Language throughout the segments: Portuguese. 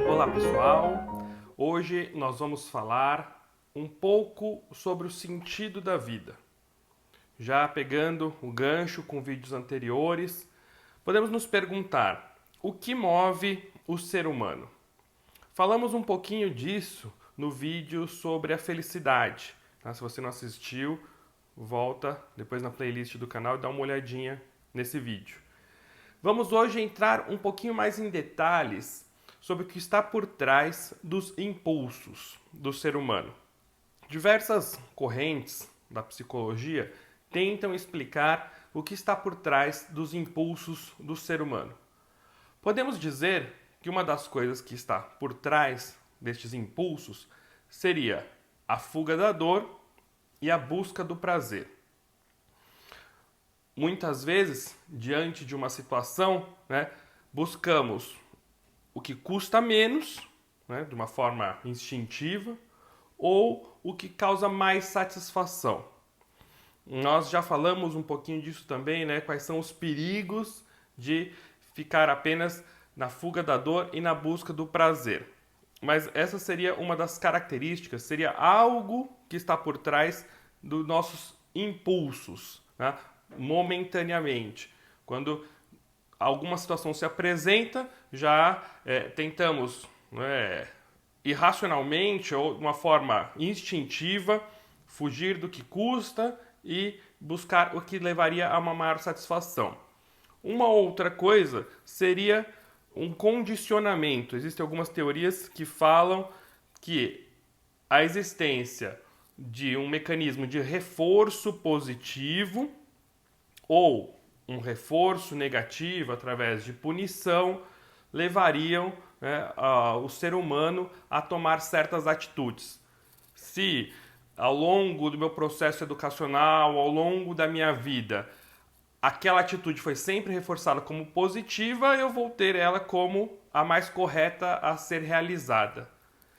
Olá pessoal, hoje nós vamos falar um pouco sobre o sentido da vida. Já pegando o gancho com vídeos anteriores, podemos nos perguntar: o que move o ser humano? Falamos um pouquinho disso no vídeo sobre a felicidade. Tá? Se você não assistiu, volta depois na playlist do canal e dá uma olhadinha nesse vídeo. Vamos hoje entrar um pouquinho mais em detalhes sobre o que está por trás dos impulsos do ser humano. Diversas correntes da psicologia tentam explicar o que está por trás dos impulsos do ser humano. Podemos dizer que uma das coisas que está por trás destes impulsos seria a fuga da dor e a busca do prazer. Muitas vezes, diante de uma situação, buscamos o que custa menos, de uma forma instintiva, ou o que causa mais satisfação. Nós já falamos um pouquinho disso também, quais são os perigos de ficar apenas na fuga da dor e na busca do prazer. Mas essa seria uma das características, seria algo que está por trás dos nossos impulsos, momentaneamente. Quando alguma situação se apresenta, já tentamos irracionalmente ou de uma forma instintiva fugir do que custa e buscar o que levaria a uma maior satisfação. Uma outra coisa seria um condicionamento. Existem algumas teorias que falam que a existência de um mecanismo de reforço positivo ou um reforço negativo através de punição levariam o ser humano a tomar certas atitudes. Se ao longo do meu processo educacional, ao longo da minha vida, aquela atitude foi sempre reforçada como positiva, eu vou ter ela como a mais correta a ser realizada.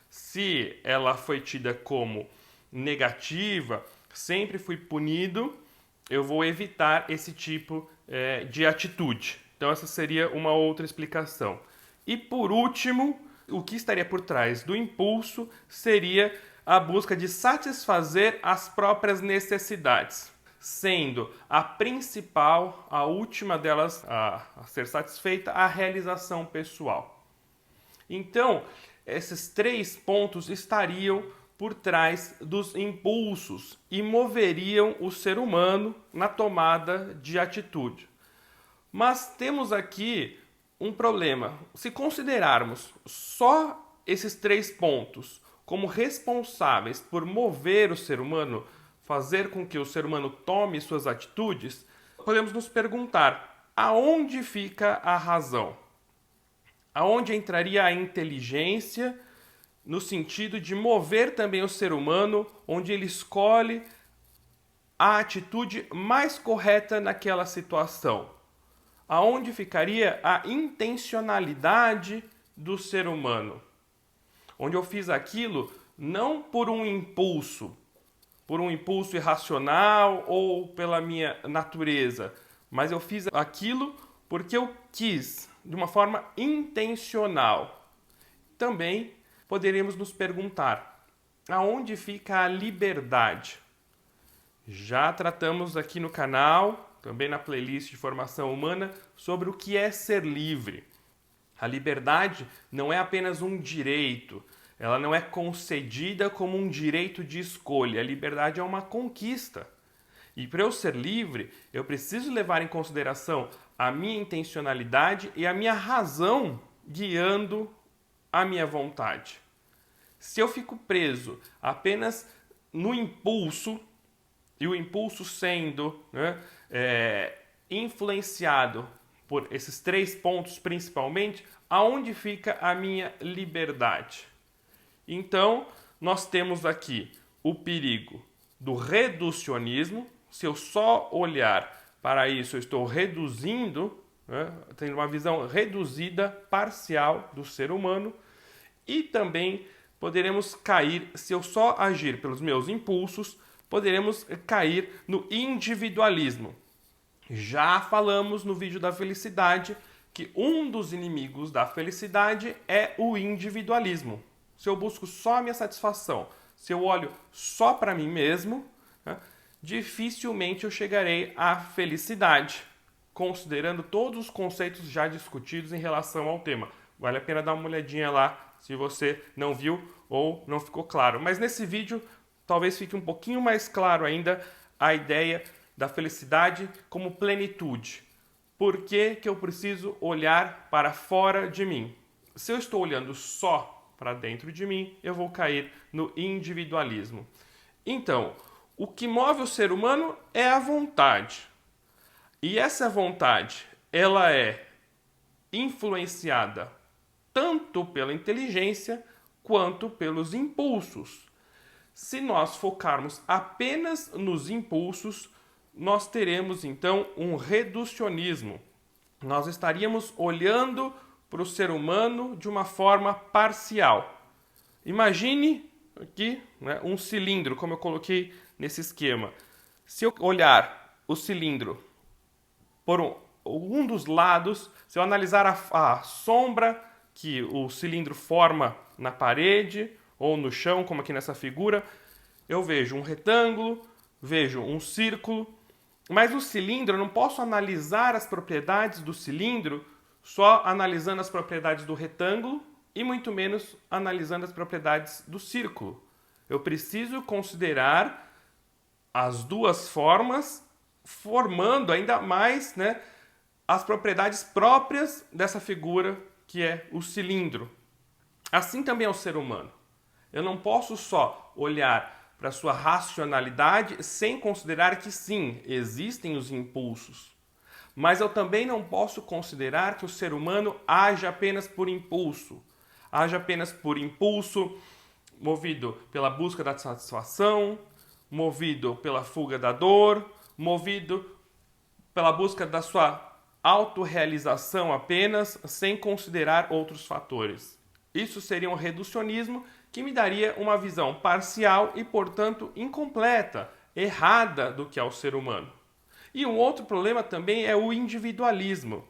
Se ela foi tida como negativa, sempre fui punido, eu vou evitar esse tipo de atitude. Então essa seria uma outra explicação. E por último, o que estaria por trás do impulso seria a busca de satisfazer as próprias necessidades, sendo a principal, a última delas a ser satisfeita, a realização pessoal. Então, esses três pontos estariam por trás dos impulsos e moveriam o ser humano na tomada de atitude. Mas temos aqui um problema. Se considerarmos só esses três pontos como responsáveis por mover o ser humano, fazer com que o ser humano tome suas atitudes, podemos nos perguntar: aonde fica a razão? Aonde entraria a inteligência no sentido de mover também o ser humano, onde ele escolhe a atitude mais correta naquela situação? Aonde ficaria a intencionalidade do ser humano? Onde eu fiz aquilo não por um impulso irracional ou pela minha natureza, mas eu fiz aquilo porque eu quis, de uma forma intencional. Também poderíamos nos perguntar: aonde fica a liberdade? Já tratamos aqui no canal, também na playlist de formação humana, sobre o que é ser livre. A liberdade não é apenas um direito, ela não é concedida como um direito de escolha. A liberdade é uma conquista. E para eu ser livre, eu preciso levar em consideração a minha intencionalidade e a minha razão guiando a minha vontade. Se eu fico preso apenas no impulso, e o impulso sendo influenciado por esses três pontos principalmente, aonde fica a minha liberdade? Então, nós temos aqui o perigo do reducionismo. Se eu só olhar para isso, eu estou reduzindo, tendo uma visão reduzida, parcial do ser humano. E também poderemos cair, se eu só agir pelos meus impulsos, poderemos cair no individualismo. Já falamos no vídeo da felicidade que um dos inimigos da felicidade é o individualismo. Se eu busco só a minha satisfação, se eu olho só para mim mesmo, né, dificilmente eu chegarei à felicidade, considerando todos os conceitos já discutidos em relação ao tema. Vale a pena dar uma olhadinha lá se você não viu ou não ficou claro. Mas nesse vídeo talvez fique um pouquinho mais claro ainda a ideia da felicidade como plenitude. Por que que eu preciso olhar para fora de mim? Se eu estou olhando só para dentro de mim, eu vou cair no individualismo. Então, o que move o ser humano é a vontade. E essa vontade, ela é influenciada tanto pela inteligência quanto pelos impulsos. Se nós focarmos apenas nos impulsos, nós teremos então um reducionismo. Nós estaríamos olhando para o ser humano de uma forma parcial. Imagine aqui, né, um cilindro, como eu coloquei nesse esquema. Se eu olhar o cilindro por um dos lados, se eu analisar a sombra que o cilindro forma na parede ou no chão, como aqui nessa figura, eu vejo um retângulo, vejo um círculo, mas o cilindro, eu não posso analisar as propriedades do cilindro só analisando as propriedades do retângulo e muito menos analisando as propriedades do círculo. Eu preciso considerar as duas formas, formando ainda mais, né, as propriedades próprias dessa figura que é o cilindro. Assim também é o ser humano. Eu não posso só olhar para a sua racionalidade sem considerar que sim, existem os impulsos. Mas eu também não posso considerar que o ser humano age apenas por impulso. Age apenas por impulso, movido pela busca da satisfação, movido pela fuga da dor, movido pela busca da sua autorrealização apenas, sem considerar outros fatores. Isso seria um reducionismo que me daria uma visão parcial e, portanto, incompleta, errada do que é o ser humano. E um outro problema também é o individualismo.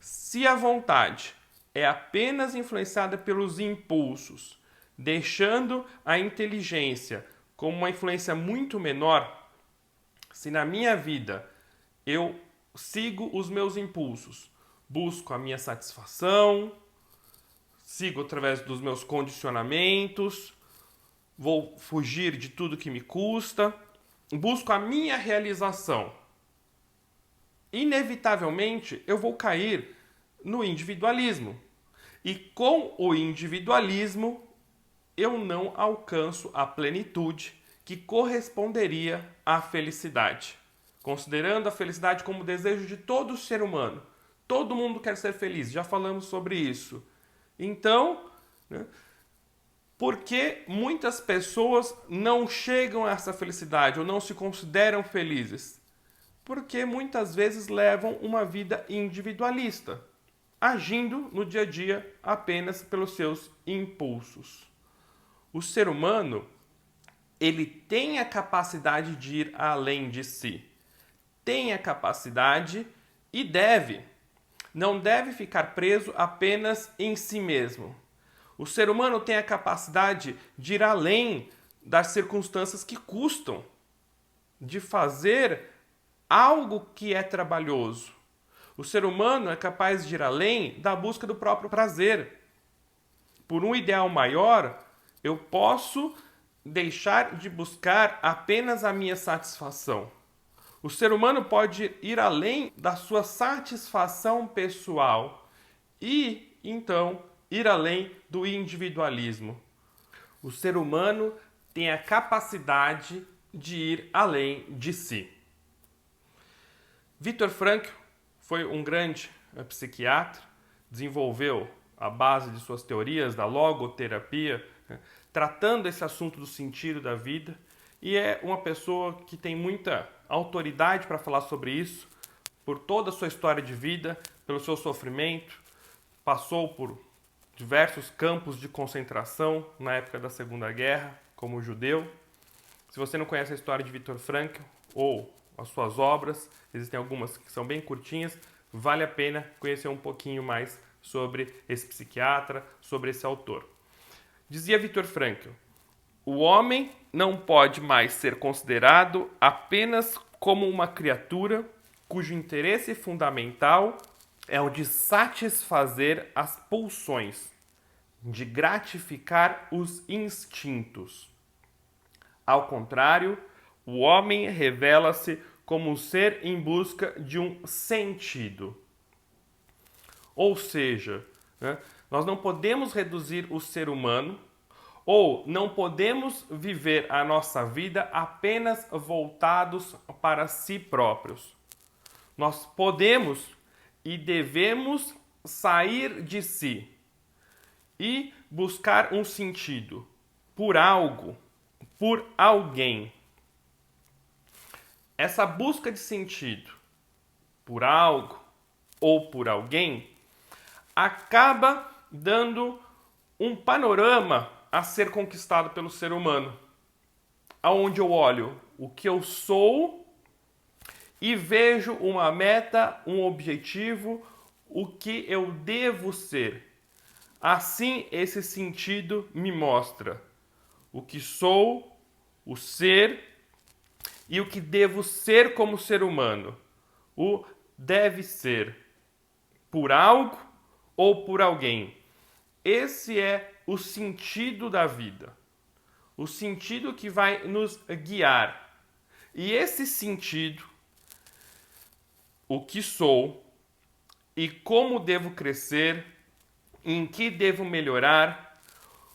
Se a vontade é apenas influenciada pelos impulsos, deixando a inteligência como uma influência muito menor, se na minha vida eu sigo os meus impulsos, busco a minha satisfação, sigo através dos meus condicionamentos, vou fugir de tudo que me custa, busco a minha realização. Inevitavelmente eu vou cair no individualismo. E com o individualismo eu não alcanço a plenitude que corresponderia à felicidade. Considerando a felicidade como desejo de todo ser humano. Todo mundo quer ser feliz, já falamos sobre isso. Então, né, por que muitas pessoas não chegam a essa felicidade ou não se consideram felizes? Porque muitas vezes levam uma vida individualista, agindo no dia a dia apenas pelos seus impulsos. O ser humano, ele tem a capacidade de ir além de si. Tem a capacidade e deve. Não deve ficar preso apenas em si mesmo. O ser humano tem a capacidade de ir além das circunstâncias que custam, de fazer algo que é trabalhoso. O ser humano é capaz de ir além da busca do próprio prazer. Por um ideal maior, eu posso deixar de buscar apenas a minha satisfação. O ser humano pode ir além da sua satisfação pessoal e, então, ir além do individualismo. O ser humano tem a capacidade de ir além de si. Viktor Frankl foi um grande psiquiatra, desenvolveu a base de suas teorias da logoterapia, tratando esse assunto do sentido da vida, e é uma pessoa que tem muita autoridade para falar sobre isso, por toda a sua história de vida, pelo seu sofrimento, passou por diversos campos de concentração na época da Segunda Guerra, como judeu. Se você não conhece a história de Viktor Frankl ou as suas obras, existem algumas que são bem curtinhas, vale a pena conhecer um pouquinho mais sobre esse psiquiatra, sobre esse autor. Dizia Viktor Frankl: o homem não pode mais ser considerado apenas como uma criatura cujo interesse fundamental é o de satisfazer as pulsões, de gratificar os instintos. Ao contrário, o homem revela-se como um ser em busca de um sentido. Ou seja, nós não podemos reduzir o ser humano ou não podemos viver a nossa vida apenas voltados para si próprios. Nós podemos e devemos sair de si e buscar um sentido por algo, por alguém. Essa busca de sentido por algo ou por alguém acaba dando um panorama a ser conquistado pelo ser humano, aonde eu olho o que eu sou e vejo uma meta, um objetivo, o que eu devo ser. Assim, esse sentido me mostra o que sou, o ser e o que devo ser como ser humano. O deve ser por algo ou por alguém. Esse é o sentido da vida. O sentido que vai nos guiar. E esse sentido, o que sou e como devo crescer, em que devo melhorar,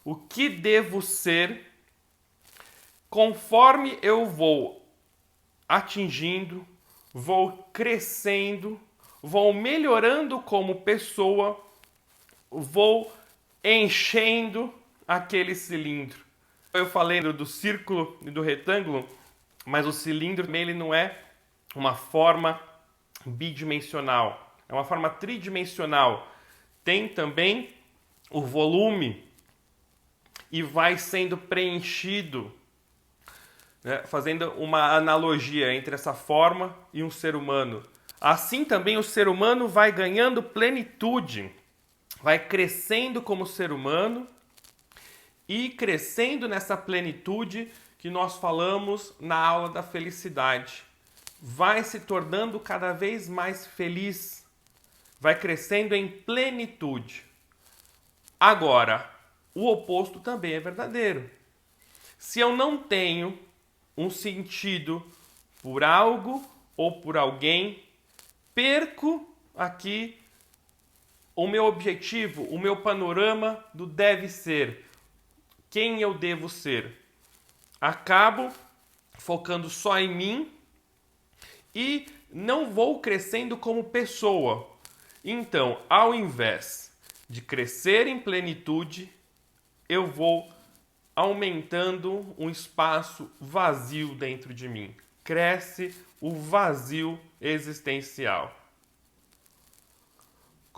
o que devo ser, conforme eu vou atingindo, vou crescendo, vou melhorando como pessoa, vou enchendo aquele cilindro. Eu falei do círculo e do retângulo, mas o cilindro ele não é uma forma bidimensional, é uma forma tridimensional. Tem também o volume e vai sendo preenchido, né, fazendo uma analogia entre essa forma e um ser humano. Assim também o ser humano vai ganhando plenitude, vai crescendo como ser humano e crescendo nessa plenitude que nós falamos na aula da felicidade. Vai se tornando cada vez mais feliz, vai crescendo em plenitude. Agora, o oposto também é verdadeiro. Se eu não tenho um sentido por algo ou por alguém, perco aqui o meu objetivo, o meu panorama do deve ser, quem eu devo ser. Acabo focando só em mim e não vou crescendo como pessoa. Então, ao invés de crescer em plenitude, eu vou aumentando um espaço vazio dentro de mim. Cresce o vazio existencial.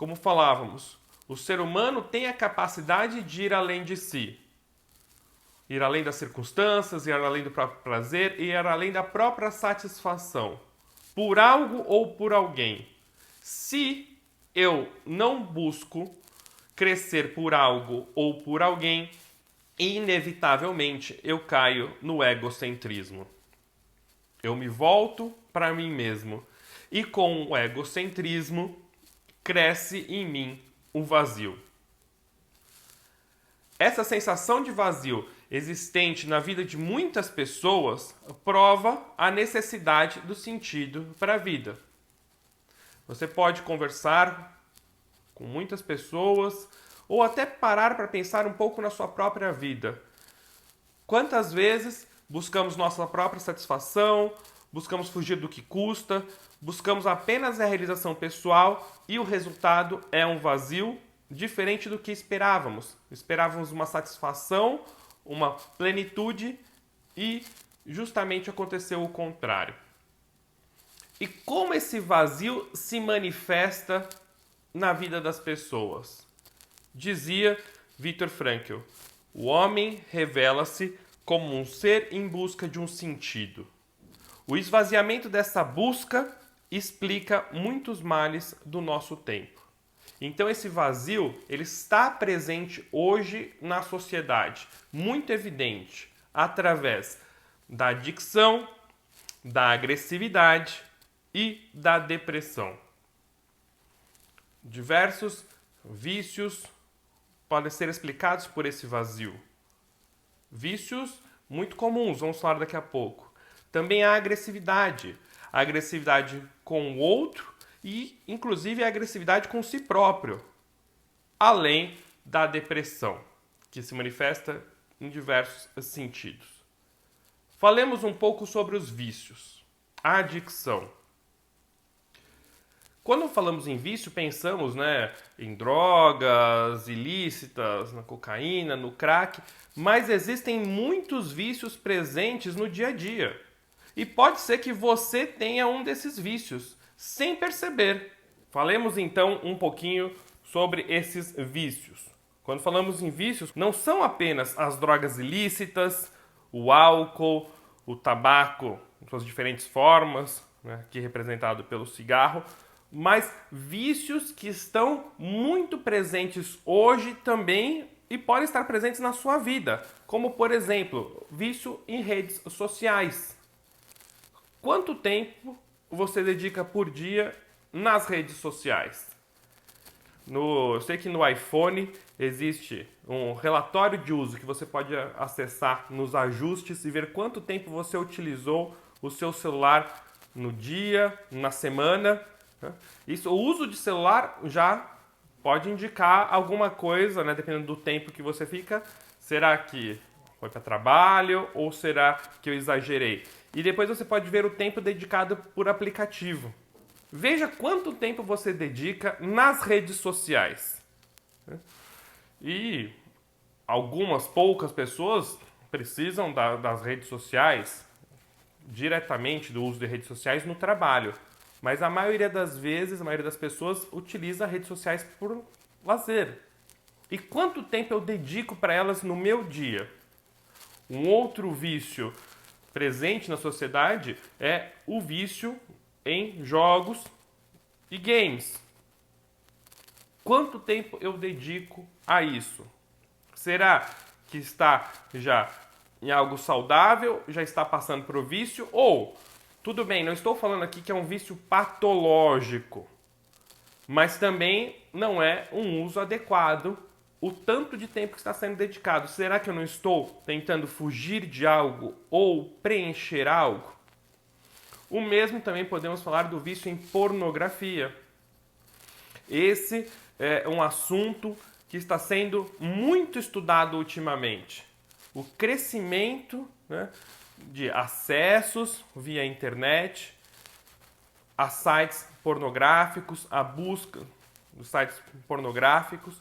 Como falávamos, o ser humano tem a capacidade de ir além de si. Ir além das circunstâncias, ir além do próprio prazer, ir além da própria satisfação. Por algo ou por alguém. Se eu não busco crescer por algo ou por alguém, inevitavelmente eu caio no egocentrismo. Eu me volto para mim mesmo. E com o egocentrismo, cresce em mim um vazio. Essa sensação de vazio existente na vida de muitas pessoas prova a necessidade do sentido para a vida. Você pode conversar com muitas pessoas ou até parar para pensar um pouco na sua própria vida. Quantas vezes buscamos nossa própria satisfação, buscamos fugir do que custa, buscamos apenas a realização pessoal e o resultado é um vazio diferente do que esperávamos. Esperávamos uma satisfação, uma plenitude e justamente aconteceu o contrário. E como esse vazio se manifesta na vida das pessoas? Dizia Viktor Frankl: o homem revela-se como um ser em busca de um sentido. O esvaziamento dessa busca explica muitos males do nosso tempo. Então esse vazio, ele está presente hoje na sociedade, muito evidente, através da adicção, da agressividade e da depressão. Diversos vícios podem ser explicados por esse vazio. Vícios muito comuns, vamos falar daqui a pouco. Também a agressividade com o outro e, inclusive, a agressividade com si próprio, além da depressão, que se manifesta em diversos sentidos. Falemos um pouco sobre os vícios. A adicção. Quando falamos em vício, pensamos, em drogas ilícitas, na cocaína, no crack, mas existem muitos vícios presentes no dia a dia. E pode ser que você tenha um desses vícios, sem perceber. Falemos então um pouquinho sobre esses vícios. Quando falamos em vícios, não são apenas as drogas ilícitas, o álcool, o tabaco, em suas diferentes formas, aqui representado pelo cigarro, mas vícios que estão muito presentes hoje também e podem estar presentes na sua vida, como, por exemplo, vício em redes sociais. Quanto tempo você dedica por dia nas redes sociais? Eu sei que no iPhone existe um relatório de uso que você pode acessar nos ajustes e ver quanto tempo você utilizou o seu celular no dia, na semana. O uso de celular já pode indicar alguma coisa, dependendo do tempo que você fica. Será que foi para trabalho ou será que eu exagerei? E depois você pode ver o tempo dedicado por aplicativo. Veja quanto tempo você dedica nas redes sociais. E algumas poucas pessoas precisam das redes sociais, diretamente do uso de redes sociais no trabalho. Mas a maioria das vezes, a maioria das pessoas utiliza redes sociais por lazer. E quanto tempo eu dedico para elas no meu dia? Um outro vício presente na sociedade é o vício em jogos e games. Quanto tempo eu dedico a isso? Será que está já em algo saudável, já está passando para o vício? Ou, tudo bem, não estou falando aqui que é um vício patológico, mas também não é um uso adequado o tanto de tempo que está sendo dedicado. Será que eu não estou tentando fugir de algo ou preencher algo? O mesmo também podemos falar do vício em pornografia. Esse é um assunto que está sendo muito estudado ultimamente. O crescimento de acessos via internet a sites pornográficos, a busca dos sites pornográficos.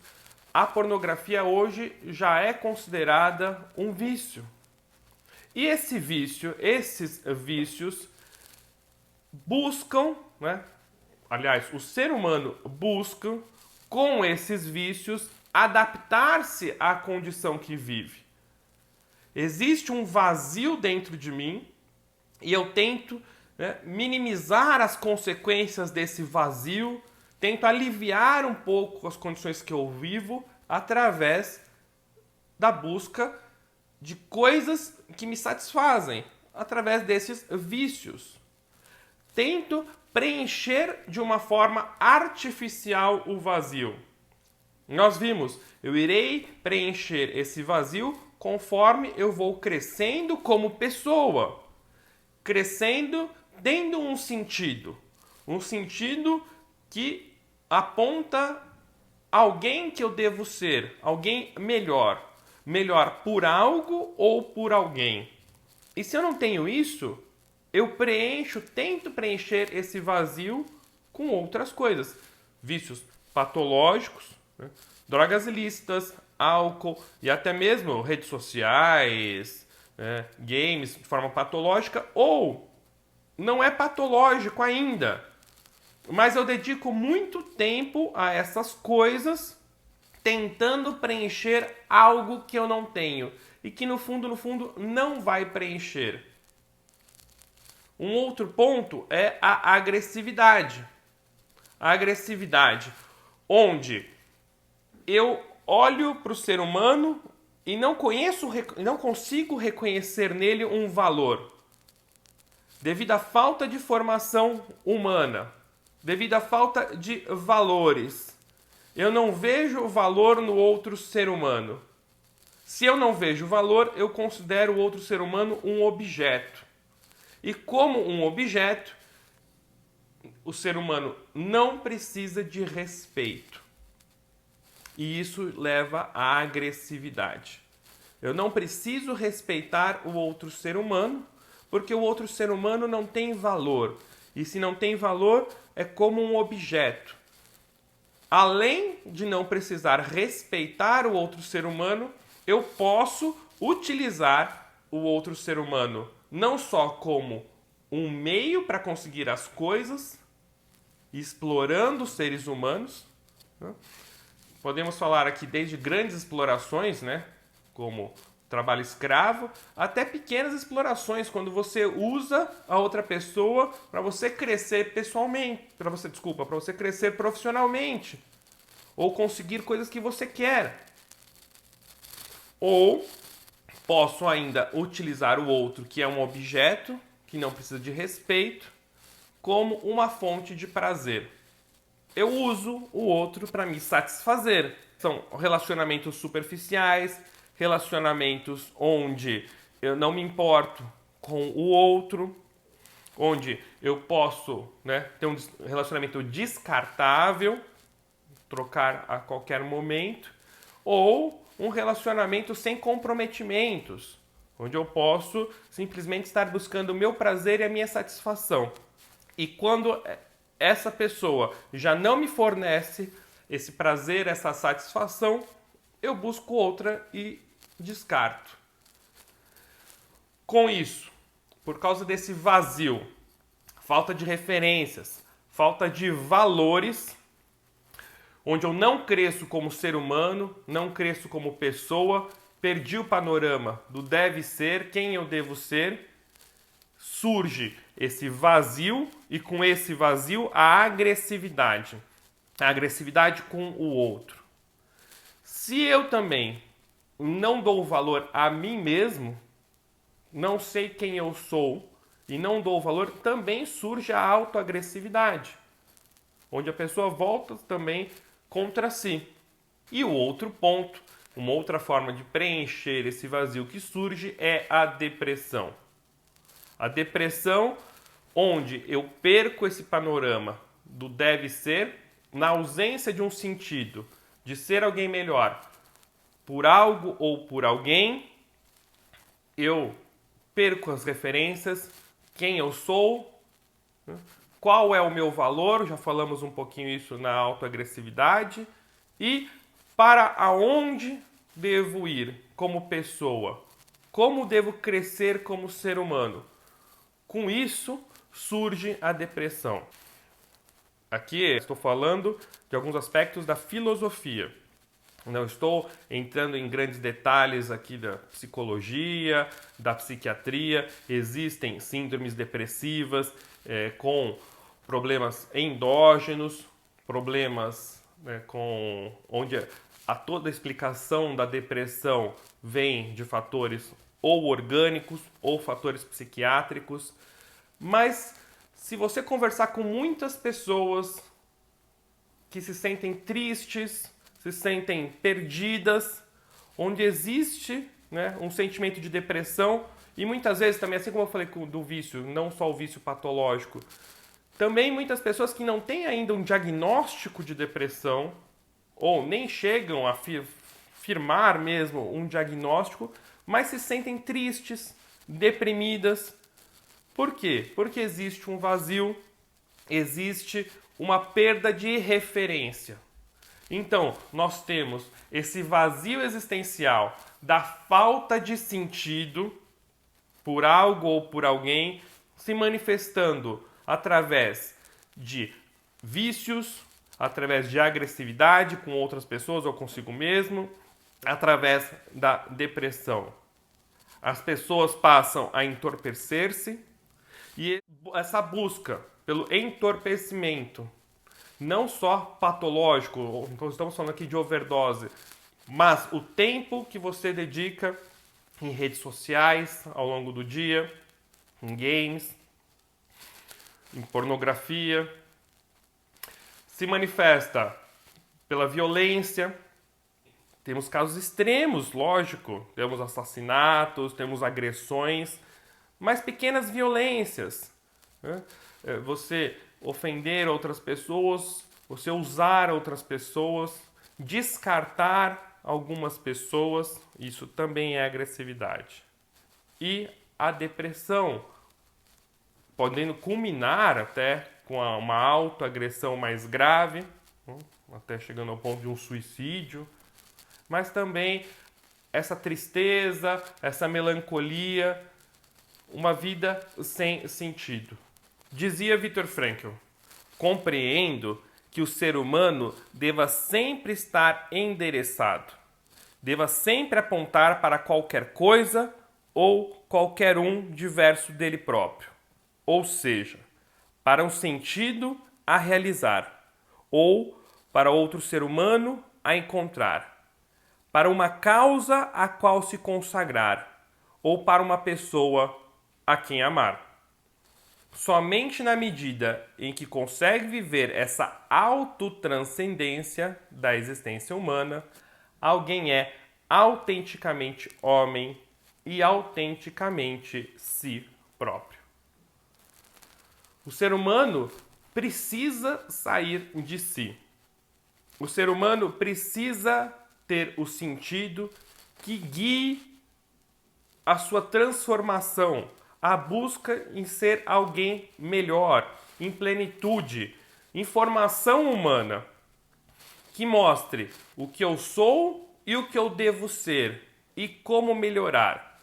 A pornografia hoje já é considerada um vício. E esses vícios buscam, aliás, o ser humano busca, com esses vícios, adaptar-se à condição que vive. Existe um vazio dentro de mim e eu tento minimizar as consequências desse vazio, tento aliviar um pouco as condições que eu vivo através da busca de coisas que me satisfazem, através desses vícios. Tento preencher de uma forma artificial o vazio. Nós vimos, eu irei preencher esse vazio conforme eu vou crescendo como pessoa. Crescendo tendo um sentido que aponta alguém que eu devo ser, alguém melhor. Melhor por algo ou por alguém. E se eu não tenho isso, eu tento preencher esse vazio com outras coisas. Vícios patológicos, drogas ilícitas, álcool e até mesmo redes sociais, games de forma patológica, ou não é patológico ainda, mas eu dedico muito tempo a essas coisas tentando preencher algo que eu não tenho e que no fundo não vai preencher. Um outro ponto é a agressividade. A agressividade, onde eu olho para o ser humano e não consigo reconhecer nele um valor. Devido à falta de formação humana, devido à falta de valores, eu não vejo valor no outro ser humano. Se eu não vejo valor, eu considero o outro ser humano um objeto. E como um objeto, o ser humano não precisa de respeito. E isso leva à agressividade. Eu não preciso respeitar o outro ser humano, porque o outro ser humano não tem valor. E se não tem valor, é como um objeto. Além de não precisar respeitar o outro ser humano, eu posso utilizar o outro ser humano não só como um meio para conseguir as coisas, explorando os seres humanos. Podemos falar aqui desde grandes explorações, né, como trabalho escravo, até pequenas explorações, quando você usa a outra pessoa para você crescer pessoalmente, para você crescer profissionalmente, ou conseguir coisas que você quer. Ou posso ainda utilizar o outro, que é um objeto, que não precisa de respeito, como uma fonte de prazer. Eu uso o outro para me satisfazer. São relacionamentos superficiais, relacionamentos onde eu não me importo com o outro, onde eu posso, né, ter um relacionamento descartável, trocar a qualquer momento, ou um relacionamento sem comprometimentos, onde eu posso simplesmente estar buscando o meu prazer e a minha satisfação. E quando essa pessoa já não me fornece esse prazer, essa satisfação, eu busco outra e descarto. Com isso, por causa desse vazio, falta de referências, falta de valores, onde eu não cresço como ser humano, não cresço como pessoa, perdi o panorama do deve ser, quem eu devo ser, surge esse vazio e com esse vazio a agressividade com o outro. Se eu também não dou valor a mim mesmo, não sei quem eu sou e não dou valor, também surge a autoagressividade, onde a pessoa volta também contra si. E o outro ponto, uma outra forma de preencher esse vazio que surge é a depressão. A depressão, onde eu perco esse panorama do deve ser, na ausência de um sentido de ser alguém melhor por algo ou por alguém, eu perco as referências, quem eu sou, qual é o meu valor, já falamos um pouquinho isso na autoagressividade, e para aonde devo ir como pessoa, como devo crescer como ser humano. Com isso surge a depressão. Aqui estou falando de alguns aspectos da filosofia. Não estou entrando em grandes detalhes aqui da psicologia, da psiquiatria. Existem síndromes depressivas com problemas endógenos, problemas com onde toda a explicação da depressão vem de fatores ou orgânicos ou fatores psiquiátricos. Mas se você conversar com muitas pessoas que se sentem tristes, se sentem perdidas, onde existe um sentimento de depressão, e muitas vezes também, assim como eu falei do vício, não só o vício patológico, também muitas pessoas que não têm ainda um diagnóstico de depressão, ou nem chegam a firmar mesmo um diagnóstico, mas se sentem tristes, deprimidas. Por quê? Porque existe um vazio, existe uma perda de referência. Então, nós temos esse vazio existencial da falta de sentido por algo ou por alguém se manifestando através de vícios, através de agressividade com outras pessoas ou consigo mesmo, através da depressão. As pessoas passam a entorpecer-se E essa busca pelo entorpecimento, não só patológico, então estamos falando aqui de overdose, mas o tempo que você dedica em redes sociais ao longo do dia, em games, em pornografia, se manifesta pela violência. Temos casos extremos, lógico, temos assassinatos, temos agressões, mas pequenas violências, né? Você ofender outras pessoas, você usar outras pessoas, descartar algumas pessoas, isso também é agressividade. E a depressão, podendo culminar até com uma autoagressão mais grave, até chegando ao ponto de um suicídio, mas também essa tristeza, essa melancolia, uma vida sem sentido. Dizia Viktor Frankl: compreendo que o ser humano deva sempre estar endereçado, deva sempre apontar para qualquer coisa ou qualquer um diverso dele próprio, ou seja, para um sentido a realizar, ou para outro ser humano a encontrar, para uma causa a qual se consagrar, ou para uma pessoa a quem amar. Somente na medida em que consegue viver essa autotranscendência da existência humana, alguém é autenticamente homem e autenticamente si próprio. O ser humano precisa sair de si. O ser humano precisa ter o sentido que guie a sua transformação, a busca em ser alguém melhor, em plenitude, em formação humana, que mostre o que eu sou e o que eu devo ser e como melhorar,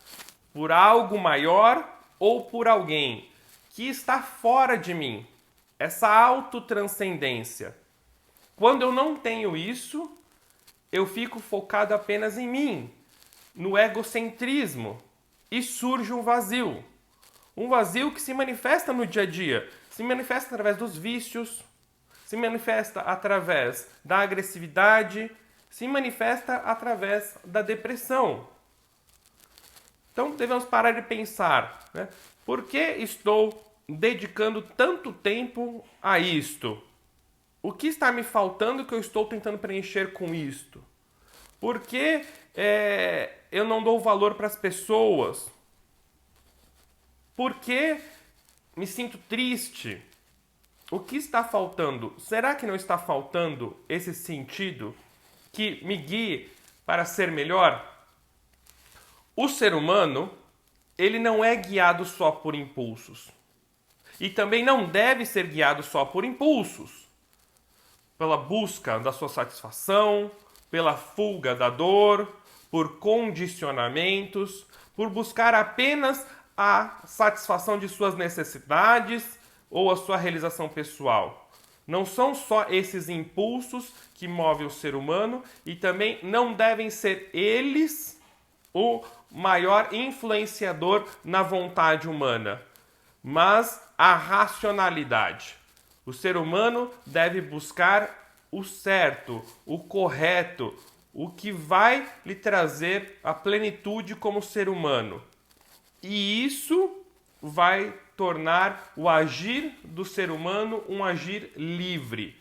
por algo maior ou por alguém que está fora de mim, essa autotranscendência. Quando eu não tenho isso, eu fico focado apenas em mim, no egocentrismo, e surge um vazio. Um vazio que se manifesta no dia a dia, se manifesta através dos vícios, se manifesta através da agressividade, se manifesta através da depressão. Então devemos parar de pensar, né? Por que estou dedicando tanto tempo a isto? O que está me faltando que eu estou tentando preencher com isto? Por que eu não dou valor para as pessoas? Por que me sinto triste? O que está faltando? Será que não está faltando esse sentido que me guie para ser melhor? O ser humano, ele não é guiado só por impulsos. E também não deve ser guiado só por impulsos. Pela busca da sua satisfação, pela fuga da dor, por condicionamentos, por buscar apenas a satisfação de suas necessidades ou a sua realização pessoal. Não são só esses impulsos que movem o ser humano e também não devem ser eles o maior influenciador na vontade humana, mas a racionalidade. O ser humano deve buscar o certo, o correto, o que vai lhe trazer a plenitude como ser humano. E isso vai tornar o agir do ser humano um agir livre.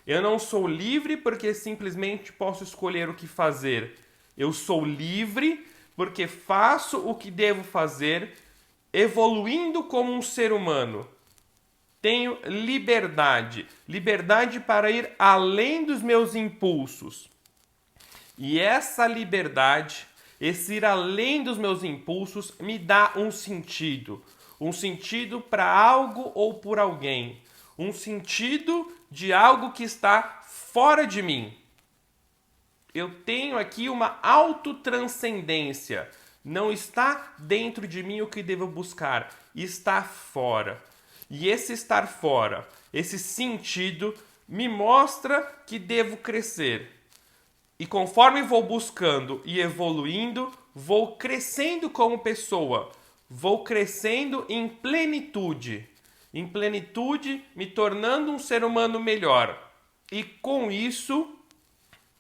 Eu não sou livre porque simplesmente posso escolher o que fazer. Eu sou livre porque faço o que devo fazer, evoluindo como um ser humano. Tenho liberdade, liberdade para ir além dos meus impulsos. E essa liberdade, esse ir além dos meus impulsos, me dá um sentido para algo ou por alguém, um sentido de algo que está fora de mim. Eu tenho aqui uma autotranscendência. Não está dentro de mim o que devo buscar, está fora. E esse estar fora, esse sentido, me mostra que devo crescer. E conforme vou buscando e evoluindo, vou crescendo como pessoa, vou crescendo em plenitude, me tornando um ser humano melhor. E com isso,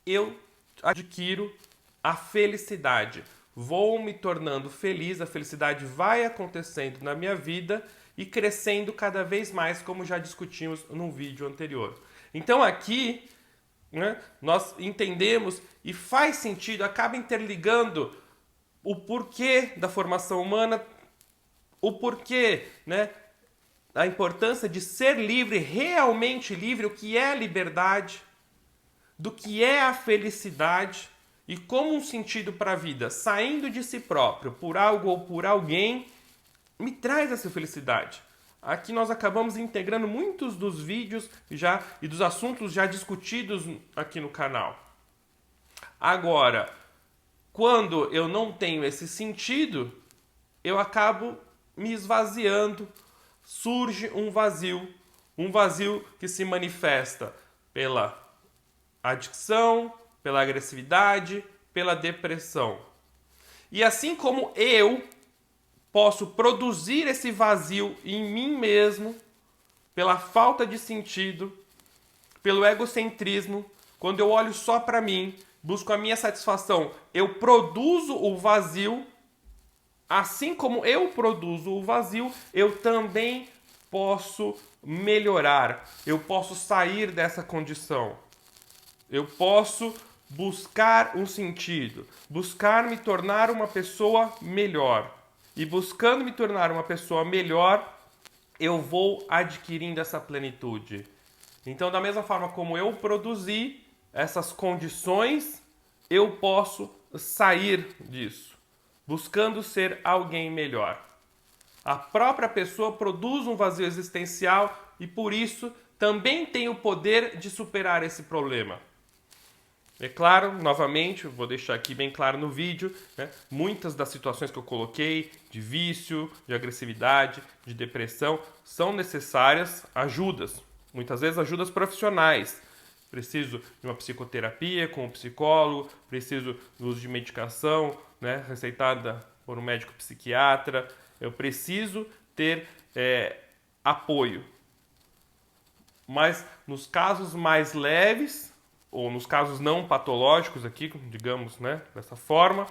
eu adquiro a felicidade. Vou me tornando feliz, a felicidade vai acontecendo na minha vida e crescendo cada vez mais, como já discutimos num vídeo anterior. Então aqui, né, nós entendemos e faz sentido, acaba interligando o porquê da formação humana, o porquê, né, a importância de ser livre, realmente livre, o que é a liberdade, do que é a felicidade e como um sentido para a vida, saindo de si próprio, por algo ou por alguém, me traz essa felicidade. Aqui nós acabamos integrando muitos dos vídeos já e dos assuntos já discutidos aqui no canal. Agora, quando eu não tenho esse sentido, eu acabo me esvaziando, surge um vazio que se manifesta pela adicção, pela agressividade, pela depressão. E assim como eu posso produzir esse vazio em mim mesmo, pela falta de sentido, pelo egocentrismo, quando eu olho só para mim, busco a minha satisfação, eu produzo o vazio. Assim como eu produzo o vazio, eu também posso melhorar, eu posso sair dessa condição. Eu posso buscar um sentido, buscar me tornar uma pessoa melhor. E buscando me tornar uma pessoa melhor, eu vou adquirindo essa plenitude. Então, da mesma forma como eu produzi essas condições, eu posso sair disso, buscando ser alguém melhor. A própria pessoa produz um vazio existencial e, por isso, também tem o poder de superar esse problema. É claro, novamente, vou deixar aqui bem claro no vídeo, né, muitas das situações que eu coloquei, de vício, de agressividade, de depressão, são necessárias ajudas. Muitas vezes ajudas profissionais. Preciso de uma psicoterapia com um psicólogo, preciso do uso de medicação, né, receitada por um médico psiquiatra. Eu preciso ter apoio. Mas nos casos mais leves, ou nos casos não patológicos aqui, digamos, né, dessa forma,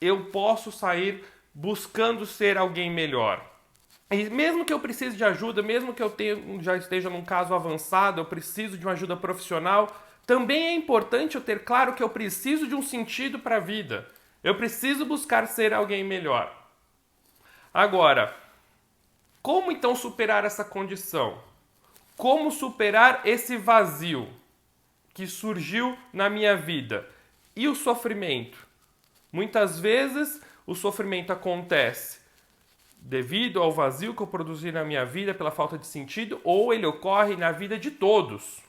eu posso sair buscando ser alguém melhor. E mesmo que eu precise de ajuda, mesmo que eu já esteja num caso avançado, eu preciso de uma ajuda profissional, também é importante eu ter claro que eu preciso de um sentido para a vida. Eu preciso buscar ser alguém melhor. Agora, como então superar essa condição? Como superar esse vazio que surgiu na minha vida? E o sofrimento? Muitas vezes o sofrimento acontece devido ao vazio que eu produzi na minha vida pela falta de sentido, ou ele ocorre na vida de todos.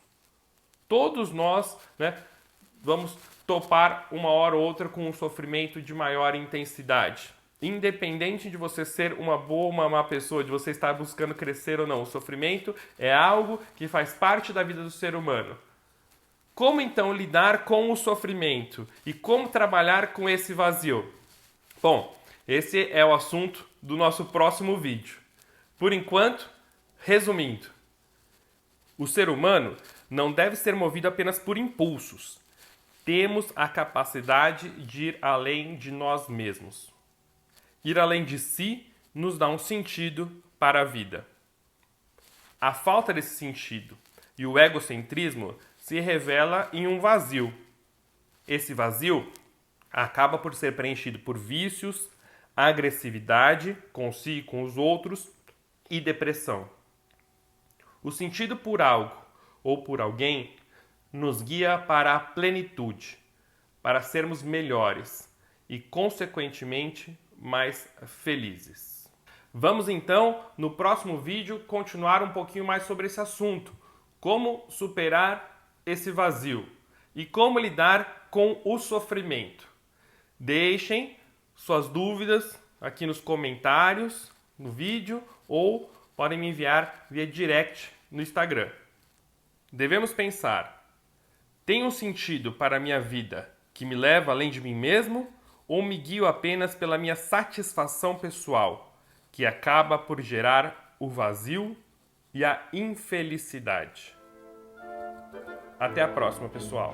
Todos nós, né, vamos topar uma hora ou outra com um sofrimento de maior intensidade. Independente de você ser uma boa ou uma má pessoa, de você estar buscando crescer ou não, o sofrimento é algo que faz parte da vida do ser humano. Como então lidar com o sofrimento e como trabalhar com esse vazio? Bom, esse é o assunto do nosso próximo vídeo. Por enquanto, resumindo, o ser humano não deve ser movido apenas por impulsos. Temos a capacidade de ir além de nós mesmos. Ir além de si nos dá um sentido para a vida. A falta desse sentido e o egocentrismo se revela em um vazio. Esse vazio acaba por ser preenchido por vícios, agressividade com si e com os outros e depressão. O sentido por algo ou por alguém nos guia para a plenitude, para sermos melhores e, consequentemente, mais felizes. Vamos então, no próximo vídeo, continuar um pouquinho mais sobre esse assunto. Como superar esse vazio e como lidar com o sofrimento. Deixem suas dúvidas aqui nos comentários, no vídeo, ou podem me enviar via direct no Instagram. Devemos pensar: tem um sentido para a minha vida que me leva além de mim mesmo? ou me guio apenas pela minha satisfação pessoal, que acaba por gerar o vazio e a infelicidade? Até a próxima, pessoal!